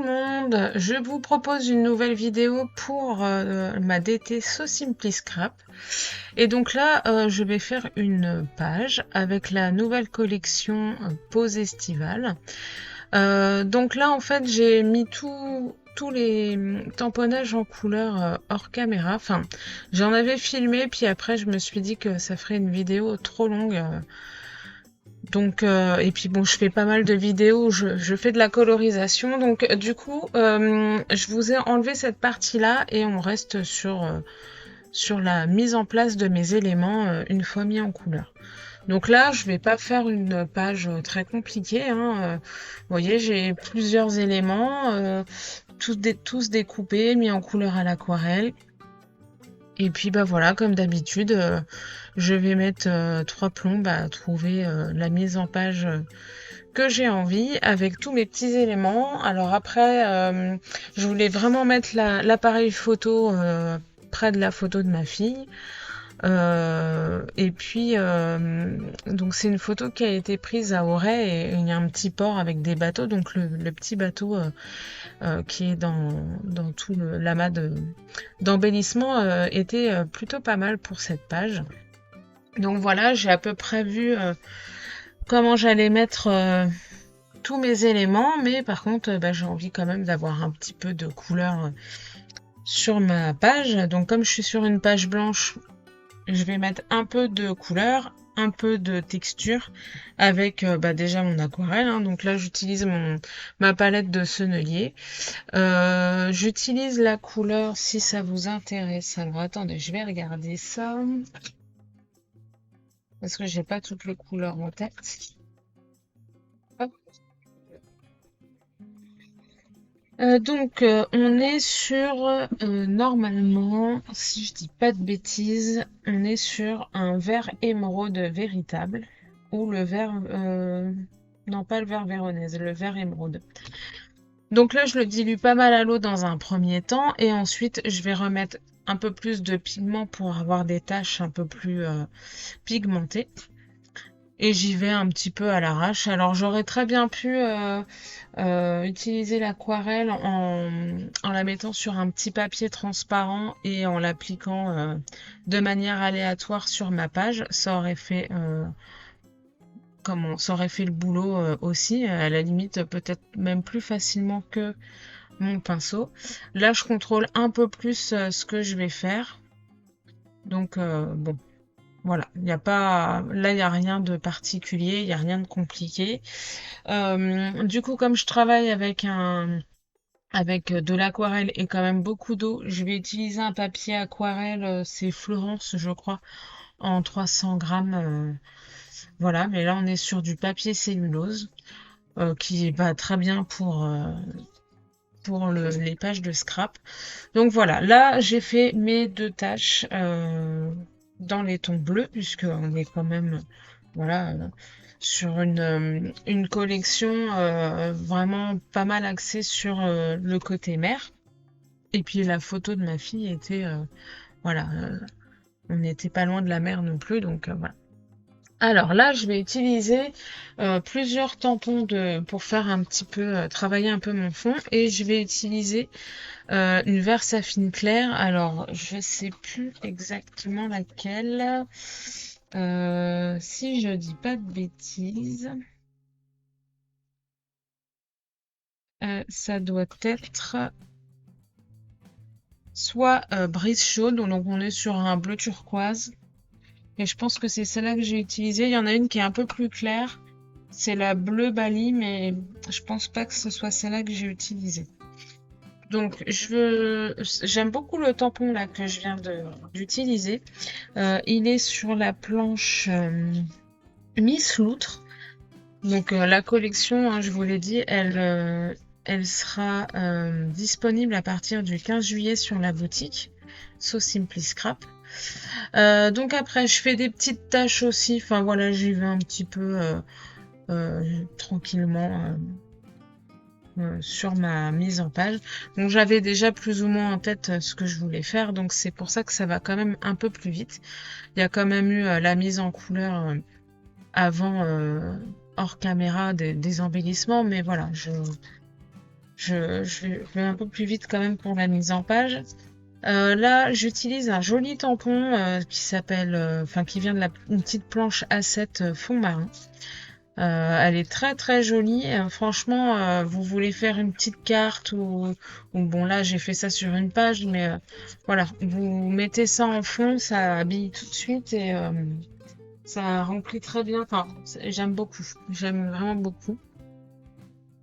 monde, je vous propose une nouvelle vidéo pour ma DT So Simply Scrap. Et donc là, je vais faire une page avec la nouvelle collection Pose estivale. Donc là, en fait, j'ai mis tous les tamponnages en couleur hors caméra. Enfin, j'en avais filmé, puis après, je me suis dit que ça ferait une vidéo trop longue. Donc, et puis bon, je fais pas mal de vidéos, je fais de la colorisation, donc du coup, je vous ai enlevé cette partie-là et on reste sur la mise en place de mes éléments une fois mis en couleur. Donc là, je vais pas faire une page très compliquée, hein. Vous voyez, j'ai plusieurs éléments, tous découpés, mis en couleur à l'aquarelle. Et puis bah voilà, comme d'habitude, je vais mettre 3 plombes à trouver la mise en page que j'ai envie avec tous mes petits éléments. Alors après, je voulais vraiment mettre l'appareil photo près de la photo de ma fille. Et puis, donc c'est une photo qui a été prise à Auray et il y a un petit port avec des bateaux. Donc le petit bateau qui est dans tout l'amas d'embellissement était plutôt pas mal pour cette page. Donc voilà, j'ai à peu près vu comment j'allais mettre tous mes éléments, mais par contre, j'ai envie quand même d'avoir un petit peu de couleur sur ma page. Donc comme je suis sur une page blanche, je vais mettre un peu de couleur, un peu de texture avec déjà mon aquarelle, hein. Donc là j'utilise ma palette de Sennelier. J'utilise la couleur si ça vous intéresse. Alors attendez, je vais regarder ça parce que j'ai pas toutes les couleurs en tête. Hop. On est sur normalement, si je dis pas de bêtises, on est sur un vert émeraude véritable ou le vert non, pas le vert véronèse, le vert émeraude. Donc là, je le dilue pas mal à l'eau dans un premier temps et ensuite je vais remettre un peu plus de pigment pour avoir des taches un peu plus pigmentées. Et j'y vais un petit peu à l'arrache. Alors j'aurais très bien pu utiliser l'aquarelle en la mettant sur un petit papier transparent et en l'appliquant de manière aléatoire sur ma page. Ça aurait fait ça aurait fait le boulot aussi, à la limite peut-être même plus facilement que mon pinceau. Là je contrôle un peu plus ce que je vais faire. Donc bon. Voilà, il n'y a pas, là il n'y a rien de particulier, il n'y a rien de compliqué. Du coup, comme je travaille avec de l'aquarelle et quand même beaucoup d'eau, je vais utiliser un papier aquarelle, c'est Florence, je crois, en 300 grammes. Voilà, mais là on est sur du papier cellulose qui va très bien pour les pages de scrap. Donc voilà, là j'ai fait mes 2 tâches dans les tons bleus, puisqu'on est quand même voilà, sur une collection vraiment pas mal axée sur le côté mer. Et puis la photo de ma fille était, voilà, on n'était pas loin de la mer non plus, donc voilà. Alors là, je vais utiliser plusieurs tampons pour faire un petit peu, travailler un peu mon fond, et je vais utiliser une Versafine claire. Alors, je sais plus exactement laquelle. Si je dis pas de bêtises, ça doit être soit brise chaude, donc on est sur un bleu turquoise. Et je pense que c'est celle-là que j'ai utilisée. Il y en a une qui est un peu plus claire. C'est la bleu Bali, mais je pense pas que ce soit celle-là que j'ai utilisée. Donc j'aime beaucoup le tampon là que je viens d'utiliser. Il est sur la planche Miss Loutre. Donc la collection, hein, je vous l'ai dit, elle sera disponible à partir du 15 juillet sur la boutique So Simply Scrap. Donc après, je fais des petites tâches aussi. Enfin voilà, j'y vais un petit peu tranquillement sur ma mise en page. Donc j'avais déjà plus ou moins en tête ce que je voulais faire. Donc c'est pour ça que ça va quand même un peu plus vite. Il y a quand même eu la mise en couleur avant hors caméra des embellissements. Mais voilà, Je vais un peu plus vite quand même pour la mise en page. Là, j'utilise un joli tampon qui s'appelle, enfin qui vient de une petite planche A7 fond marin. Elle est très très jolie. Franchement, vous voulez faire une petite carte ou bon là j'ai fait ça sur une page, mais voilà, vous mettez ça en fond, ça habille tout de suite et ça remplit très bien. Enfin, j'aime beaucoup, j'aime vraiment beaucoup.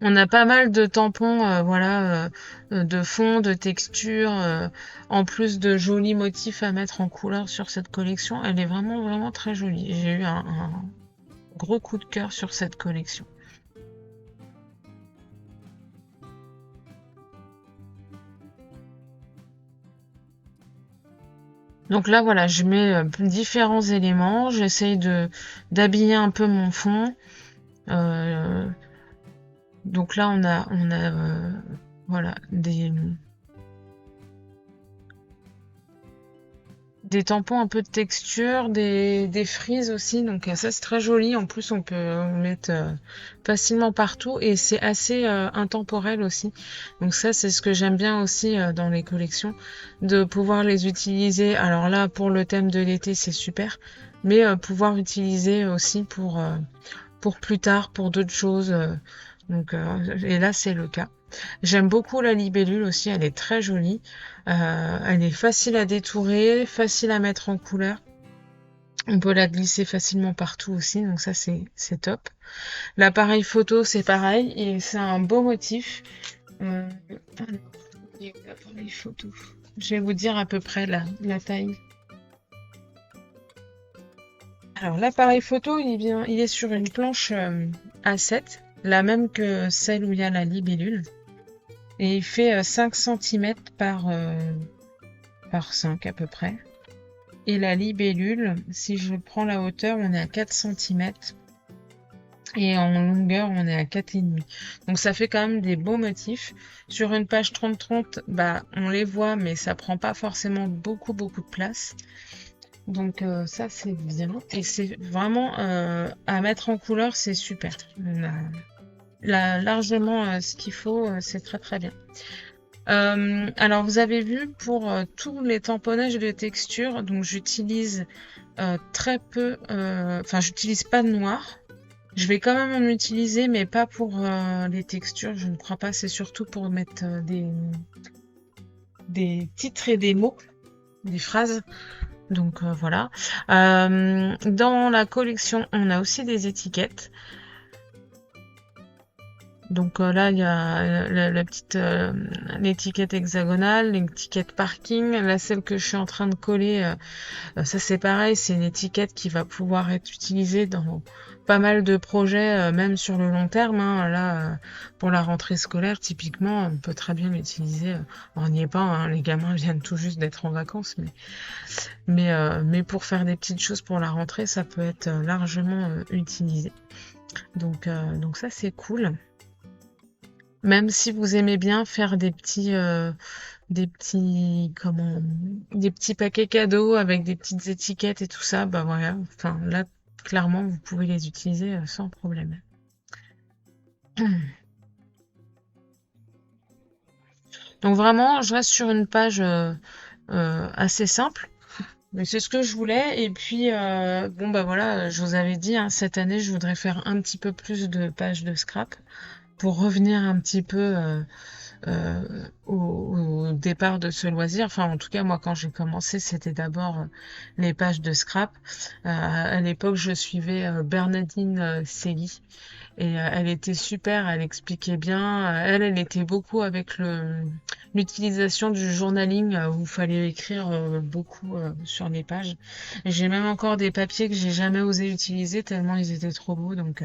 On a pas mal de tampons, voilà, de fond, de texture, en plus de jolis motifs à mettre en couleur sur cette collection. Elle est vraiment vraiment très jolie. J'ai eu un gros coup de cœur sur cette collection. Donc là, voilà, je mets différents éléments. J'essaye de d'habiller un peu mon fond. Euh, donc là, on a voilà, des tampons un peu de texture, des frises aussi. Donc ça, c'est très joli. En plus, on peut en mettre facilement partout et c'est assez intemporel aussi. Donc ça, c'est ce que j'aime bien aussi dans les collections, de pouvoir les utiliser. Alors là, pour le thème de l'été, c'est super. Mais pouvoir utiliser aussi pour plus tard, pour d'autres choses. Et là, c'est le cas. J'aime beaucoup la libellule aussi, elle est très jolie. Elle est facile à détourer, facile à mettre en couleur. On peut la glisser facilement partout aussi, donc ça c'est top. L'appareil photo c'est pareil, et c'est un beau motif. Alors, il est où l'appareil photo? Je vais vous dire à peu près la taille. Alors l'appareil photo, il est sur une planche A7, la même que celle où il y a la libellule. Et il fait 5 cm par 5 à peu près. Et la libellule, si je prends la hauteur, on est à 4 cm. Et en longueur, on est à 4,5. Donc ça fait quand même des beaux motifs. Sur une page 30-30, bah, on les voit, mais ça prend pas forcément beaucoup de place. Donc ça, c'est bien. Et c'est vraiment à mettre en couleur, c'est super. On a largement ce qu'il faut, c'est très très bien. Alors vous avez vu pour tous les tamponnages de texture, donc j'utilise très peu, enfin j'utilise pas de noir. Je vais quand même en utiliser, mais pas pour les textures, je ne crois pas. C'est surtout pour mettre des titres et des mots, des phrases. Donc voilà. Dans la collection, on a aussi des étiquettes. Donc là, il y a la petite l'étiquette hexagonale, l'étiquette parking. Là, celle que je suis en train de coller, ça c'est pareil, c'est une étiquette qui va pouvoir être utilisée dans pas mal de projets, même sur le long terme, hein. Là, pour la rentrée scolaire, typiquement, on peut très bien l'utiliser. On n'y est pas, hein, les gamins viennent tout juste d'être en vacances, mais pour faire des petites choses pour la rentrée, ça peut être largement utilisé. Donc ça c'est cool. Même si vous aimez bien faire des petits paquets cadeaux avec des petites étiquettes et tout ça, bah voilà. Enfin, là, clairement, vous pouvez les utiliser sans problème. Donc vraiment, je reste sur une page assez simple. Mais c'est ce que je voulais. Et puis, bon, bah voilà, je vous avais dit, hein, cette année, je voudrais faire un petit peu plus de pages de scrap pour revenir un petit peu au départ de ce loisir. Enfin, en tout cas, moi, quand j'ai commencé, c'était d'abord les pages de scrap. À l'époque, je suivais Bernadine Selly. Et elle était super, elle expliquait bien. Elle était beaucoup avec l'utilisation du journaling où il fallait écrire beaucoup sur les pages. Et j'ai même encore des papiers que j'ai jamais osé utiliser tellement ils étaient trop beaux. Donc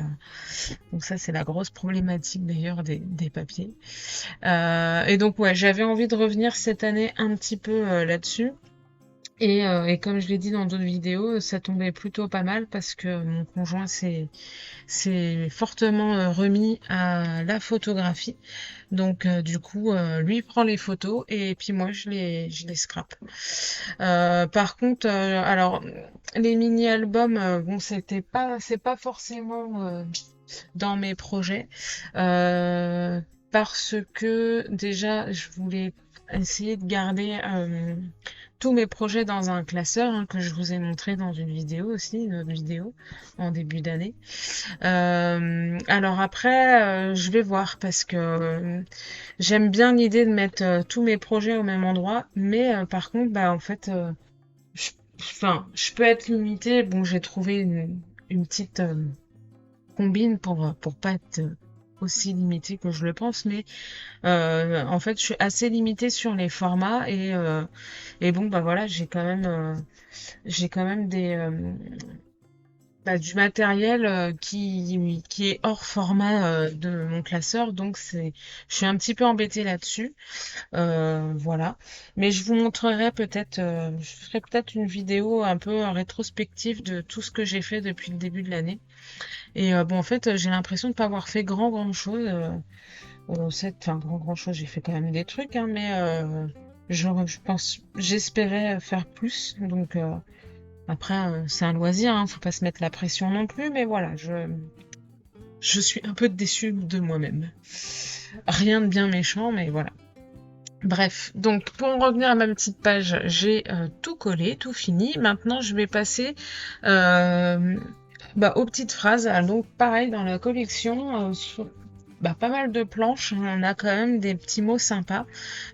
ça, c'est la grosse problématique d'ailleurs des papiers. Et donc ouais, j'avais envie de revenir cette année un petit peu là-dessus. Et comme je l'ai dit dans d'autres vidéos, ça tombait plutôt pas mal parce que mon conjoint s'est fortement remis à la photographie. Donc du coup, lui prend les photos et puis moi je les scrape. Par contre, alors les mini-albums, bon c'est pas forcément dans mes projets. parce que déjà, je voulais essayer de garder tous mes projets dans un classeur hein, que je vous ai montré dans une vidéo aussi, une autre vidéo en début d'année. Alors après, je vais voir parce que j'aime bien l'idée de mettre tous mes projets au même endroit, mais par contre, bah en fait, je, enfin, je peux être limitée. Bon, j'ai trouvé une petite combine pour pas être aussi limitée que je le pense, mais en fait, je suis assez limitée sur les formats et bon, bah voilà, j'ai quand même du matériel qui est hors format de mon classeur, donc je suis un petit peu embêtée là-dessus. Voilà. Mais je vous montrerai peut-être, je ferai peut-être une vidéo un peu rétrospective de tout ce que j'ai fait depuis le début de l'année. Et bon, en fait, j'ai l'impression de pas avoir fait grand chose. Enfin, grand chose, j'ai fait quand même des trucs, hein, mais je pense, j'espérais faire plus. Donc après, c'est un loisir, hein, faut pas se mettre la pression non plus, mais voilà, je suis un peu déçue de moi-même. Rien de bien méchant, mais voilà. Bref, donc pour en revenir à ma petite page, j'ai tout collé, tout fini. Maintenant, je vais passer aux petites phrases. Donc pareil, dans la collection, sur pas mal de planches, on a quand même des petits mots sympas.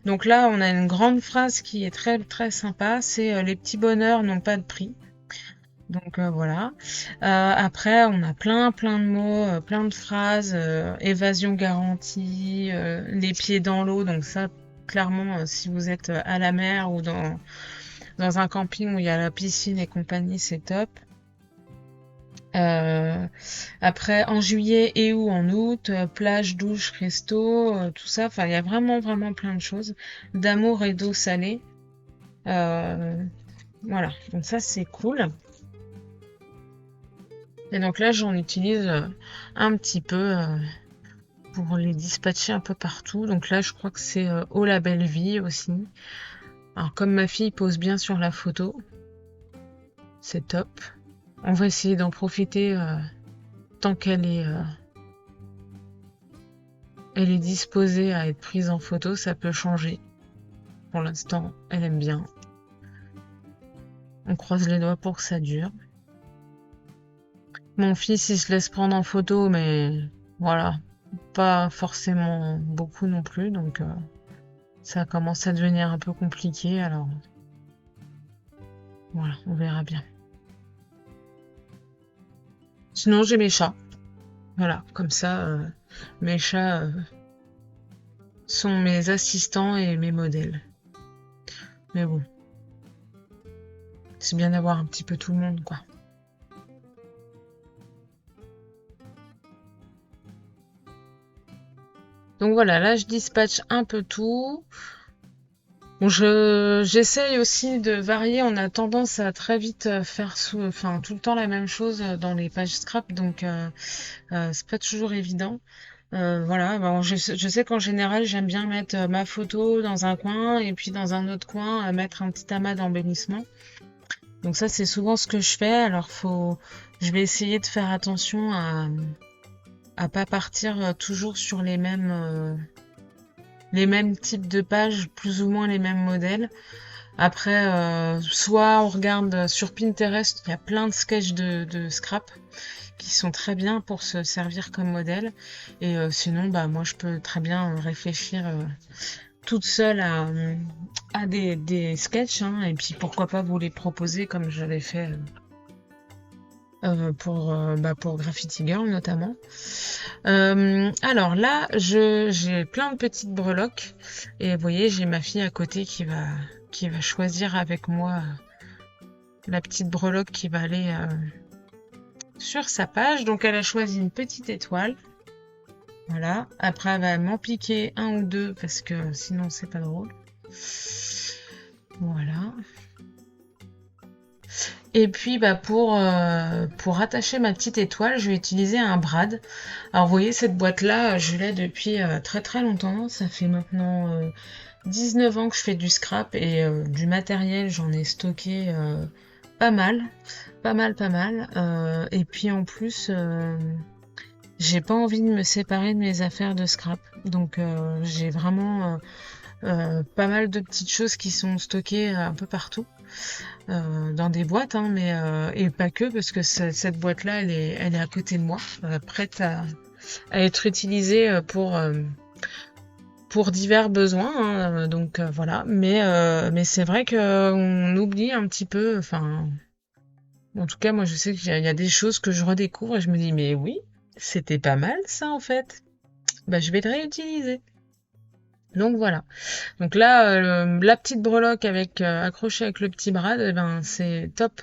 Donc là, on a une grande phrase qui est très très sympa, c'est les petits bonheurs n'ont pas de prix. Donc voilà. Après, on a plein de mots, plein de phrases, évasion garantie, les pieds dans l'eau. Donc ça, clairement, si vous êtes à la mer ou dans un camping où il y a la piscine et compagnie, c'est top. Après, en juillet et ou en août, plage, douche, resto, tout ça. Enfin, il y a vraiment plein de choses. D'amour et d'eau salée. Voilà. Donc ça, c'est cool. Et donc là, j'en utilise un petit peu pour les dispatcher un peu partout. Donc là, je crois que c'est Oh la belle vie aussi. Alors comme ma fille pose bien sur la photo, c'est top. On va essayer d'en profiter tant qu'elle elle est disposée à être prise en photo. Ça peut changer. Pour l'instant, elle aime bien. On croise les doigts pour que ça dure. Mon fils, il se laisse prendre en photo, mais voilà, pas forcément beaucoup non plus, donc ça commence à devenir un peu compliqué, alors voilà, on verra bien. Sinon, j'ai mes chats. Voilà, comme ça, mes chats sont mes assistants et mes modèles. Mais bon, c'est bien d'avoir un petit peu tout le monde, quoi. Donc voilà, là, je dispatche un peu tout. Bon, j'essaye aussi de varier. On a tendance à très vite faire tout le temps la même chose dans les pages scrap, donc c'est pas toujours évident. Voilà, bon, je sais qu'en général, j'aime bien mettre ma photo dans un coin et puis dans un autre coin, mettre un petit amas d'embellissement. Donc ça, c'est souvent ce que je fais. Alors je vais essayer de faire attention à pas partir toujours sur les mêmes types de pages, plus ou moins les mêmes modèles. Après, soit on regarde sur Pinterest, il y a plein de sketchs de scrap qui sont très bien pour se servir comme modèle. Et sinon, moi, je peux très bien réfléchir toute seule à des sketchs, hein, et puis pourquoi pas vous les proposer comme j'avais fait pour Graffiti Girl notamment. Alors là, j'ai plein de petites breloques et vous voyez, j'ai ma fille à côté qui va choisir avec moi la petite breloque qui va aller sur sa page. Donc elle a choisi une petite étoile. Voilà. Après elle va m'en piquer un ou deux parce que sinon c'est pas drôle. Voilà. Et puis pour attacher ma petite étoile, je vais utiliser un brad. Alors vous voyez cette boîte là, je l'ai depuis très longtemps. Ça fait maintenant 19 ans que je fais du scrap et du matériel, j'en ai stocké pas mal. Et puis en plus, j'ai pas envie de me séparer de mes affaires de scrap. Donc j'ai vraiment pas mal de petites choses qui sont stockées un peu partout, dans des boîtes, hein, mais et pas que, parce que cette boîte-là, elle est à côté de moi, prête à être utilisée pour divers besoins, hein, donc voilà. Mais c'est vrai qu'on oublie un petit peu, enfin, en tout cas, moi je sais qu'il y a des choses que je redécouvre et je me dis, mais oui, c'était pas mal ça en fait. Bah, je vais le réutiliser. Donc voilà. Donc là, la petite breloque avec accrochée avec le petit brad, eh ben c'est top,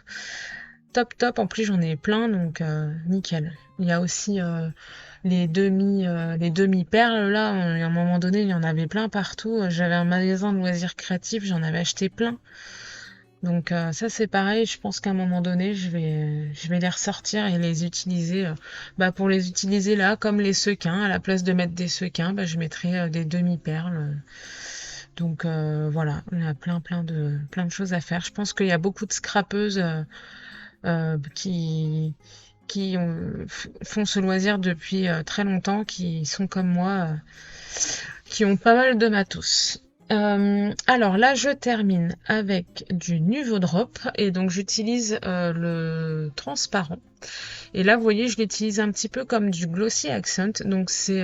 top, top. En plus j'en ai plein, donc nickel. Il y a aussi les demi perles là. À un moment donné, il y en avait plein partout. J'avais un magasin de loisirs créatifs, j'en avais acheté plein. Donc ça c'est pareil, je pense qu'à un moment donné je vais les ressortir et les utiliser. Bah, pour les utiliser là comme les sequins, à la place de mettre des sequins, bah, je mettrai des demi-perles. Donc voilà, il y a plein de choses à faire. Je pense qu'il y a beaucoup de scrapeuses qui font ce loisir depuis très longtemps, qui sont comme moi, qui ont pas mal de matos. Alors là, je termine avec du Nuvo Drop et donc j'utilise le transparent. Et là, vous voyez, je l'utilise un petit peu comme du Glossy Accent, donc c'est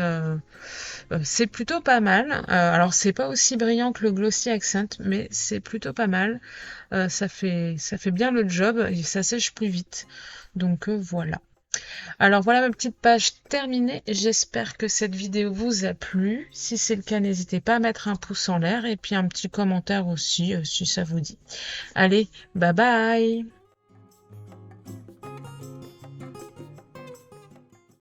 plutôt pas mal. Alors c'est pas aussi brillant que le Glossy Accent, mais c'est plutôt pas mal. Ça fait bien le job et ça sèche plus vite. Donc voilà. Alors voilà ma petite page terminée. J'espère que cette vidéo vous a plu. Si c'est le cas, n'hésitez pas à mettre un pouce en l'air et puis un petit commentaire aussi si ça vous dit. Allez, bye bye!